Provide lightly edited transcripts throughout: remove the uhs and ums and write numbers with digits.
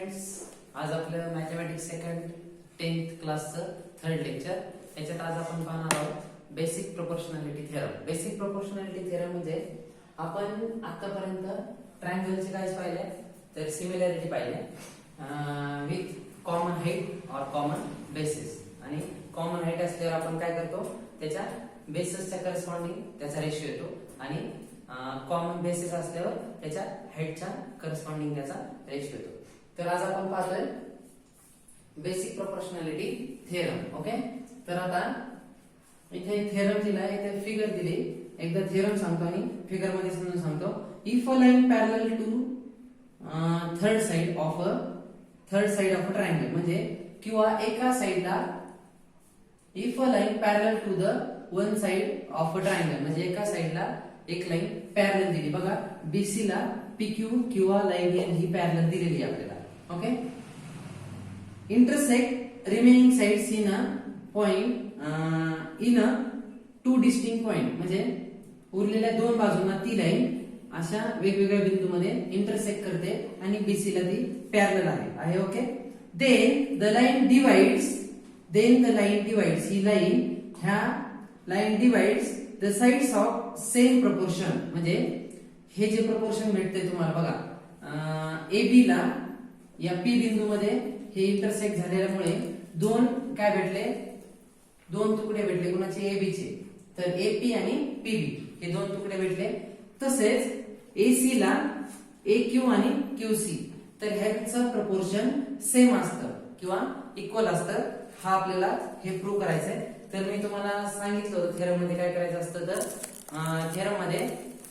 Students, आज आपलं mathematics second 10th क्लासचं थर्ड लेक्चर. याच्यात आज आपण पाहणार आहोत basic proportionality theorem. Basic proportionality theorem म्हणजे आपण आतापर्यंत ट्रायंगलचे काय पाहिले तर सिमिलॅरिटी पाहिले विथ कॉमन हाईट और कॉमन बेसिस. आणि कॉमन हाईट असल्यावर आपण काय करतो, त्याच्या बेसिसच्या करस्पॉन्डिंग त्याचा रेशिओ येतो आणि कॉमन बेसिस असल्यावर त्याच्या हाईटच्या करस्पॉन्डिंग त्याचा रेशिओ येतो. तर आज आपण पाहतोय बेसिक प्रोपोर्शनॅलिटी थेरम. ओके, तर आता इथे थेरम दिलाय, इथे फिगर दिली. एकदा थेरम सांगतो आणि फिगर मध्ये समजून सांगतो. If a line parallel to third side of a triangle, म्हणजे किंवा एका साइडला if a line parallel to the one side of a triangle, म्हणजे एका साइडला एक लाईन पॅरलल दिली. बघा BC ला PQ किंवा लाईन एन ही पॅरलल दिलेली आहे आपल्याला. Okay, intersect remaining sides in a point in a two distinct point, म्हणजे उरलेल्या दोन बाजूंना ती लाईन अशा वेगवेगळ्या बिंदूमध्ये इंटरसेक्ट करते आणि BC ला ती पॅरलल आहे. Okay, then the line divides ही लाईन, ह्या line divides the sides of same proportion, म्हणजे हे जे प्रपोर्शन भेटते तुम्हाला बघा, AB ला या P बिंदू मध्ये हे इंटरसेक्ट झाल्यामुळे दोन काय भेटले, दोन तुकडे भेटले कोणाचे, AB चे. तर AP आणि PB हे दोन तुकडे भेटले. तसेच AC ला AQ आणि QC, तर ह्याचं प्रपोर्शन सेम असतं किंवा इक्वल असतं. हा आपल्याला हे प्रूव्ह करायचं आहे. तर मी तुम्हाला सांगितलं होतं थेरम मध्ये काय करायचं असतं. तर थेरम मध्ये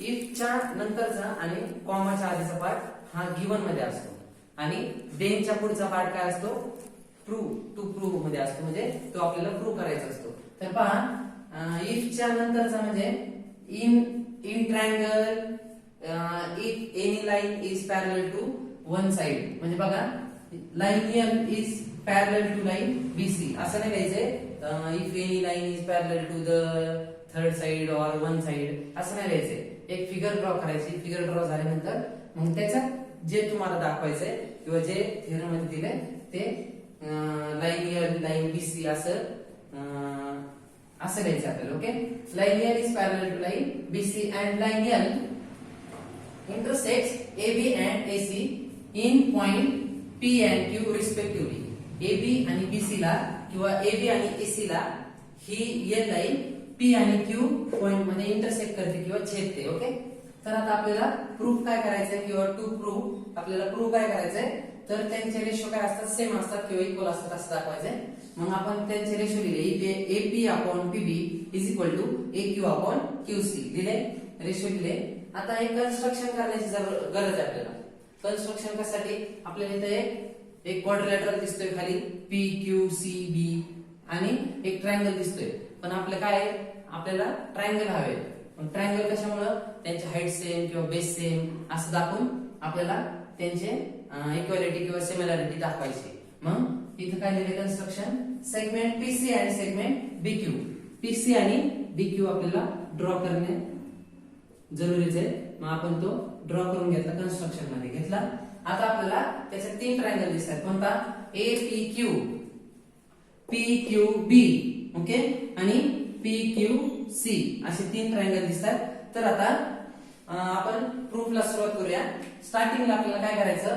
इफ च्या नंतरचा आणि कॉमाच्या आधीचा पार्ट हा गिवन मध्ये असतो आणि देनच्या पुढचा पार्ट काय असतो, प्रूव्ह मध्ये असतो, म्हणजे तो आपल्याला प्रूव्ह करायचा असतो. तर पहा, इफ च्या नंतरचा म्हणजे in triangle if any line is parallel to one side, म्हणजे बघा line L is parallel to line BC, असं नाही लिहायचंय if any line is parallel to the third side or one side, असं नाही लिहायचंय. एक फिगर ड्रॉ करायची. फिगर ड्रॉ झाल्यानंतर मग त्याच्यात जे तुम्हाला दाखवायचंय किंवा जे थेरम मध्ये दिलंय ते लाईन L लाईन BC असं लिहायचं आपल्याला. Okay, line L is parallel to line BC and line L intersects AB and AC in point P and Q respectively. AB आणि BC ला किंवा AB आणि AC ला ही L लाईन P आणि Q point मध्ये इंटरसेक्ट करते किंवा छेदते. ओके, तर आता आपल्याला प्रूफ काय करायचंय किंवा टू प्रूफ आपल्याला प्रूफ काय करायचंय, तर त्यांचे रेशो काय असतात, सेम असतात किंवा इक्वल असतात असं दाखवायचंय. मग आपण त्यांचे रेशो लिहिले. इथे AP upon PB is equal to AQ upon QC दिले, रेशो दिले. आता हे कन्स्ट्रक्शन करण्याची गरज आहे आपल्याला. कन्स्ट्रक्शन कशासाठी, आपल्याला इथे एक क्वाड्रिलॅटरल दिसतोय खाली PQCB आणि एक ट्रायंगल दिसतोय. पण आपलं काय, आपल्याला ट्रायंगल हवे. पण ट्रायंगल कशामुळं, त्यांची हाईट सेम किंवा बेस सेम असं दाखवून आपल्याला त्यांचे इक्वालिटी किंवा सिमिलॅरिटी दाखवायची. मग इथे काय लिहिले, कन्स्ट्रक्शन सेगमेंट PC आणि सेगमेंट BQ. PC आणि BQ आपल्याला ड्रॉ करणे जरुरीच आहे. मग आपण तो ड्रॉ करून घेतला, कन्स्ट्रक्शन मध्ये घेतला. आता आपल्याला त्याच्यात तीन ट्रायंगल दिसतात. कोणता, APQ, PQB, ओके, आणि PQC असे तीन ट्रायंगल दिसतात. तर आता आपण प्रूफला सुरुवात करूया. स्टार्टिंगला आपल्याला काय करायचं,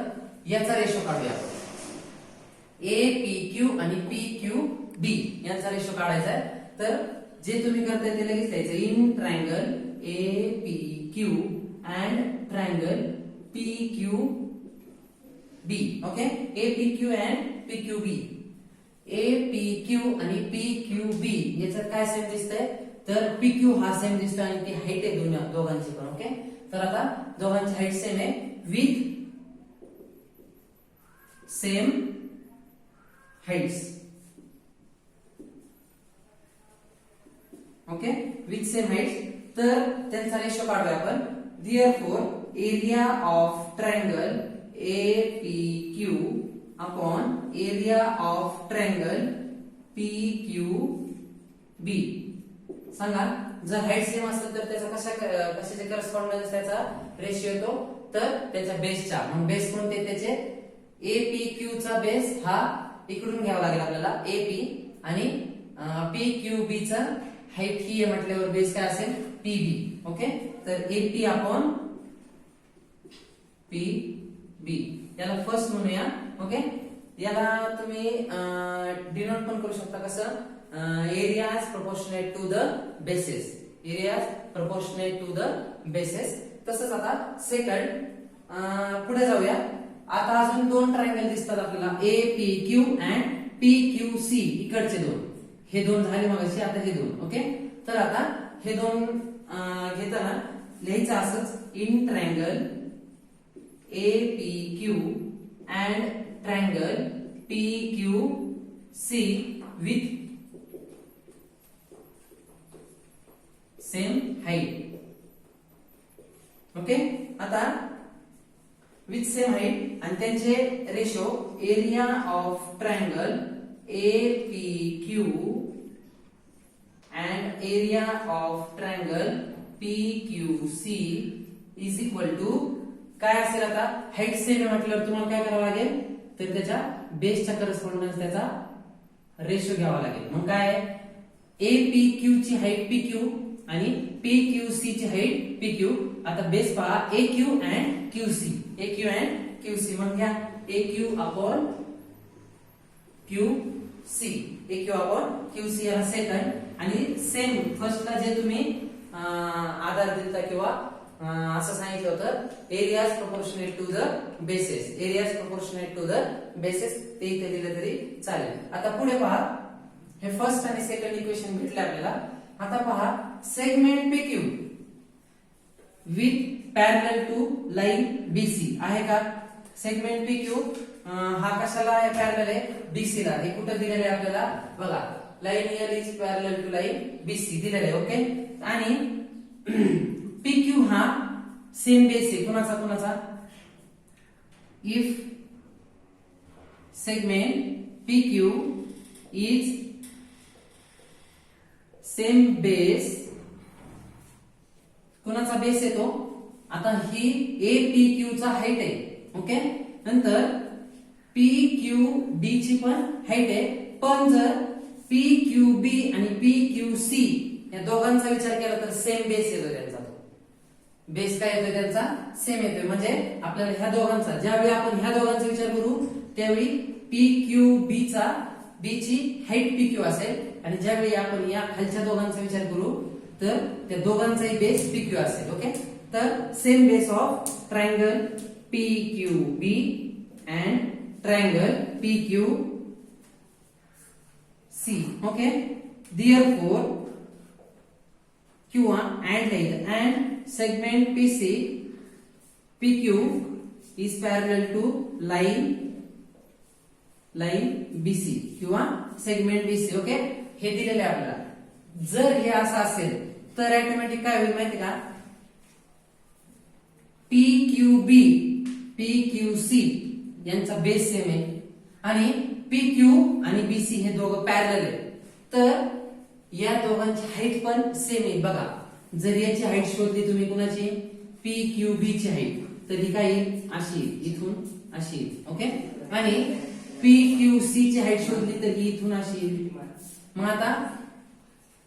याचा रेशो काढूया. APQ आणि PQB यांचा रेशो काढायचा आहे. तर जे तुम्ही करताय ते लगेच लिहायचं. In triangle APQ and triangle PQB. Okay, APQ and PQB. APQ आणि PQB याच्यात काय सेम दिसतंय, तर PQ हा सेम दिसतोय आणि ती हाईट आहे दोघांची पण. ओके, तर आता दोघांची हाईट सेम आहे with same heights. Okay, with same heights. तर त्यांचा रेशो काढूया आपण. Therefore, area of triangle APQ upon area of triangle PQB. सांगा, जर हाईट सेम असेल तर त्याचा कशाचे करस्पॉन्डन्स त्याचा रेशिओ येतो, तर त्याच्या बेसच्या. मग बेस कोणते त्याचे, APQ चा बेस हा इकडून घ्यावा लागेल आपल्याला AP आणि PQB चा हाईट ही आहे म्हटल्यावर बेस काय असेल PB. ओके, तर AP अपॉन PB याला फर्स्ट म्हणूया. ओके, याला तुम्ही डिनोट पण करू शकता कसं, areas proportionate to the bases, areas proportionate to the bases. तसंच आता सेकंड पुढे जाऊया. आता अजून दोन ट्रायंगल दिसतात आपल्याला APQ अँड PQC, इकडचे दोन, हे दोन झाले मगाशी, आता हे दोन. ओके, तर आता हे दोन घेताना लिहायचं असंच, in triangle APQ and triangle PQC with same height. Okay, आता विथ सेम हाईट आणि त्यांचे ratio area of triangle APQ and area of triangle PQC is equal to काय असेल. आता हाईट सेम म्हटल्यावर तुम्हाला काय करावं लागेल, तर त्याच्या बेसच्या करस्पॉन्डन्स त्याचा रेशो घ्यावा लागेल. मग काय, APQ ची हाईट PQ आणि PQC ची हाईट PQ. आता बेस पहा AQ and QC, AQ and QC. मग घ्या AQ upon QC, AQ upon QC याला सेकंड. आणि सेम फर्स्टला जे तुम्ही आधार दिलता किंवा असं सांगितलं होतं, areas proportionate to the bases, areas proportionate to the bases, ते इथे दिलं तरी चालेल. आता पुढे पहा, हे फर्स्ट आणि सेकंड इक्वेशन भेटले आपल्याला. आता पहा segment PQ with parallel to line BC आहे का. सेगमेंट PQ हा कशाला आहे, पॅरलल आहे BC ला. हे कुठं दिलेलं आहे आपल्याला बघा, line L is parallel to line BC दिलेलं आहे. ओके, आणि PQ हा सेम बेस आहे कुणाचा कुणाचा, if segment PQ is same base, कुणाचा बेस येतो. आता ही APQ चा हाईट आहे. ओके, नंतर PQB ची पण हाईट आहे. पण जर PQB आणि PQC या दोघांचा विचार केला तर सेम बेस येतो त्यांचा. बेस काय येतो त्यांचा, सेम येतोय. म्हणजे आपल्याला ह्या दोघांचा, ज्यावेळी आपण ह्या दोघांचा विचार करू त्यावेळी PQB चा B ची हाईट PQ असेल, आणि ज्यावेळी आपण या खालच्या दोघांचा विचार करू तर त्या दोघांचाही बेस PQ असेल. ओके, तर same base of triangle PQB and triangle PQC. Okay, therefore किंवा अँड लिहिलं, and segment PQ is parallel to line BC किंवा सेगमेंट BC. ओके, हे दिलेले आहे आपल्याला. जर हे असं असेल तर ऑटोमॅटिक काय होईल माहिती का, PQB PQC यांचा बेस सेम आहे आणि PQ आणि BC हे दोघं पॅरलल आहेत, तर या दोघांची हाईट पण सेम आहे. बघा, जर याची हाईट शोधली तुम्ही कुणाची, PQB ची हाईट, तर ही काय येईल अशी, इथून अशी येईल. ओके, आणि PQC ची हाईट शोधली तर ही इथून अशी येईल. मग आता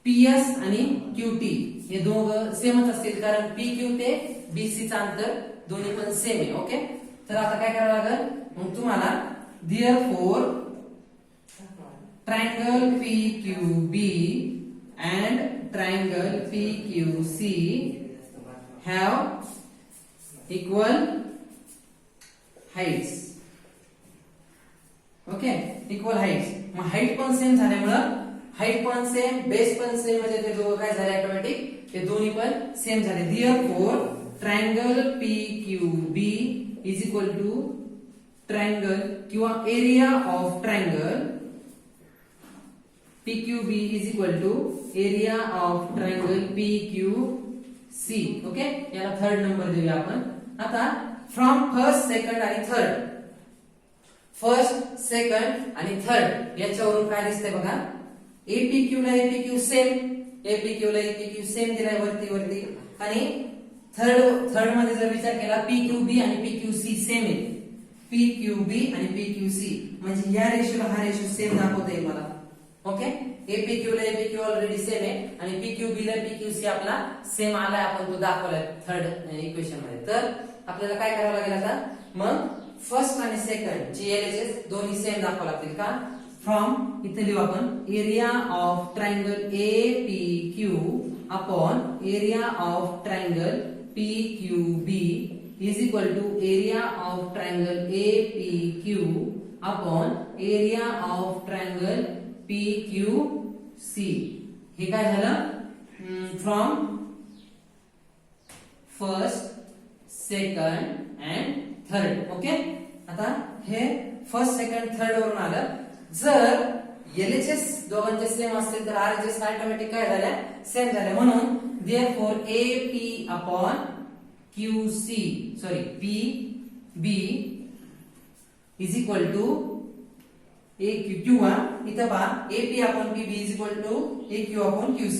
PS आणि QT हे दोघं सेमच असतील, कारण PQ ते BC चा अंतर दोन्ही पण सेम आहे. ओके, तर आता काय करावं लागेल मग तुम्हाला, therefore triangle PQB and triangle PQC have equal heights. Okay, equal heights. मग हाईट पण सेम झाल्यामुळं, हाईट पण सेम, बेस पण सेम, म्हणजे ते दोघं काय झाले ऑटोमॅटिक, ते दोन्ही पण सेम झाले. therefore triangle PQB is equal to triangle किंवा area of triangle PQB is equal to area of triangle PQC. Okay, याला थर्ड नंबर देऊया आपण. आता फ्रॉम फर्स्ट, सेकंड आणि थर्ड, फर्स्ट, सेकंड आणि थर्ड याच्यावरून काय दिसतंय बघा, APQ ला APQ सेम, APQ ला APQ सेम दिलाय वरती, आणि थर्ड मध्ये जर विचार केला PQB आणि PQC सेम आहे, पी क्यू बी आणि पी क्यू सी, म्हणजे या रेशोला हा रेशो सेम दाखवता येईल मला. ओके, एपीक्यू ला एपीक्यू ऑलरेडी सेम आहे आणि पीक्यू बी ला पीक्यू सी आपला सेम आलाय, आपण तो दाखवलाय थर्ड इक्वेशन मध्ये. तर आपल्याला काय करावं लागेल आता, मग फर्स्ट आणि सेकंड ची एलएचएस दोन्ही सेम दाखवावं लागतील का. फ्रॉम इथे लिहू आपण area of triangle एपीक्यू upon area of triangle PQB is equal to area of triangle APQ upon area of triangle PQC. हे काय झालं, from first second and third. Okay, आता हे फर्स्ट सेकंड थर्ड वरून आलं. जर एलएचएस दोघांचे सेम असतील तर आरएचएस ऑटोमॅटिक काय झाल्या, सेम झाल्या. म्हणून therefore AP upon QC sorry PB is equal to AQ. किंवा इथं पहा AP upon PB is equal to AQ upon QC.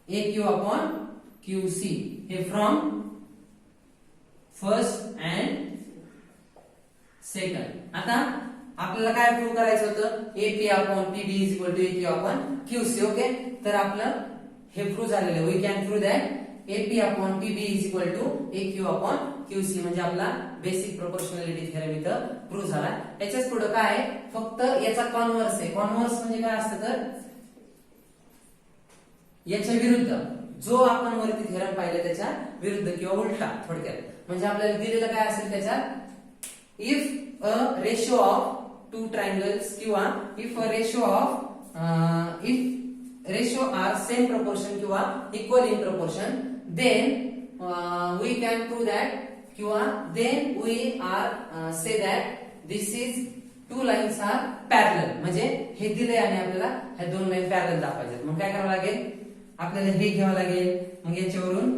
AQ upon QC हे फ्रॉम फर्स्ट अँड सेकंड. आता आपल्याला काय प्रूव्ह करायचं होतं, AP upon PB is equal to AQ upon QC. Okay, तर आपलं हे प्रूव्ह झालेलं आहे. We can prove that AP upon PB is equal to AQ upon QC, म्हणजे आपला बेसिक प्रोपोर्शनॅलिटी थेरम इथं प्रूव्ह झाला. याच्याच पुढे काय आहे, फक्त याचा कॉन्व्हर्स आहे. कॉन्व्हर्स म्हणजे काय असतं, तर याच्या विरुद्ध जो आपण वरती थेरम पाहिलं त्याच्या विरुद्ध किंवा उलटा. थोडक्यात म्हणजे आपल्याला दिलेलं काय असेल त्याच्यात, if a ratio of two triangles किंवा if a ratio of if ratio are same proportion किंवा equal in proportion, then we can prove that किंवा then we are say that this is two lines are parallel. म्हणजे हे दिले आणि आपल्याला हे दोन लाईन पॅरलल दाखवायचे. मग काय करावं लागेल, आपल्याला हे घ्यावं लागेल. मग याच्यावरून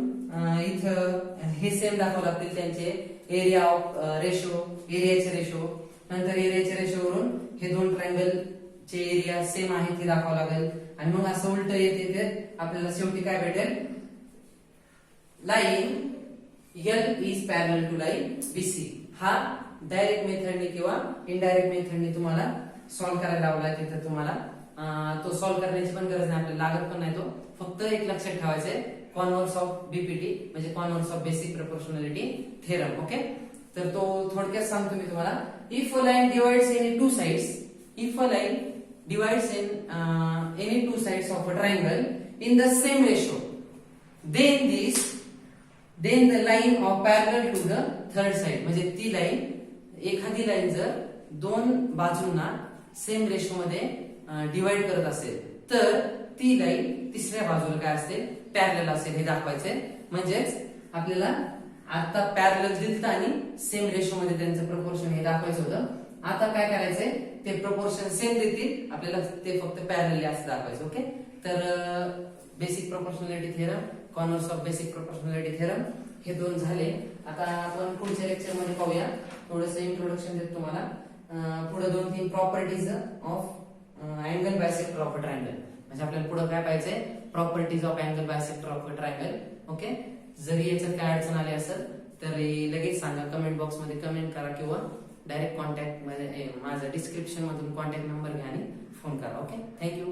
इथं हे सेम दाखवावं लागतील त्यांचे एरिया ऑफ रेशो, एरियाचे रेशो. नंतर एरियाच्या रेशोवरून हे दोन ट्रायंगल चे एरिया सेम आहे ते दाखवावं लागेल. आणि मग असं उलट येते ते आपल्याला शेवटी काय भेटेल, line L is parallel to line BC. हा डायरेक्ट मेथडने किंवा इनडायरेक्ट मेथडने तुम्हाला सॉल्व्ह करायला लावला. तिथं तुम्हाला तो सॉल्व्ह करण्याची पण गरज नाही, आपल्याला लागत पण नाही तो. फक्त एक लक्षात ठेवायचंय, कॉन्व्हर्स ऑफ BPT म्हणजे converse of basic proportionality theorem. Okay, तर तो थोडक्यात सांगतो मी तुम्हाला. If a line divides any two sides, if a line divides in any two sides of a triangle in the same ratio, then the line of parallel to the third side. म्हणजे ती line, एखादी line जर दोन बाजूंना same ratio मध्ये divide करत असेल तर ती लाईन तिसऱ्या बाजूला काय असेल, पॅरलल असेल हे दाखवायचंय. म्हणजेच आपल्याला आता पॅरलल दिलत आणि सेम रेशो मध्ये त्यांचं प्रपोर्शन हे दाखवायचं होतं. आता काय करायचंय, ते प्रपोर्शन सेम देतील आपल्याला, ते फक्त पॅरलली असं दाखवायचं. ओके, तर basic proportionality theorem, converse of basic proportionality theorem हे दोन झाले. आता आपण पुढच्या लेक्चर मध्ये पाहूया, थोडंसं इंट्रोडक्शन देतो तुम्हाला. पुढे 2-3 properties of angle bisector of a triangle, म्हणजे आपल्याला पुढे काय पाहिजे, properties of angle bisector of a triangle. Okay, जरी याच्यात काय अडचण आली असेल तर लगेच सांगा, कमेंट बॉक्स मध्ये कमेंट करा किंवा डायरेक्ट कॉन्टॅक्ट मध्ये माझा डिस्क्रिप्शन मधून कॉन्टॅक्ट नंबर घ्या आणि फोन करा. Okay, thank you.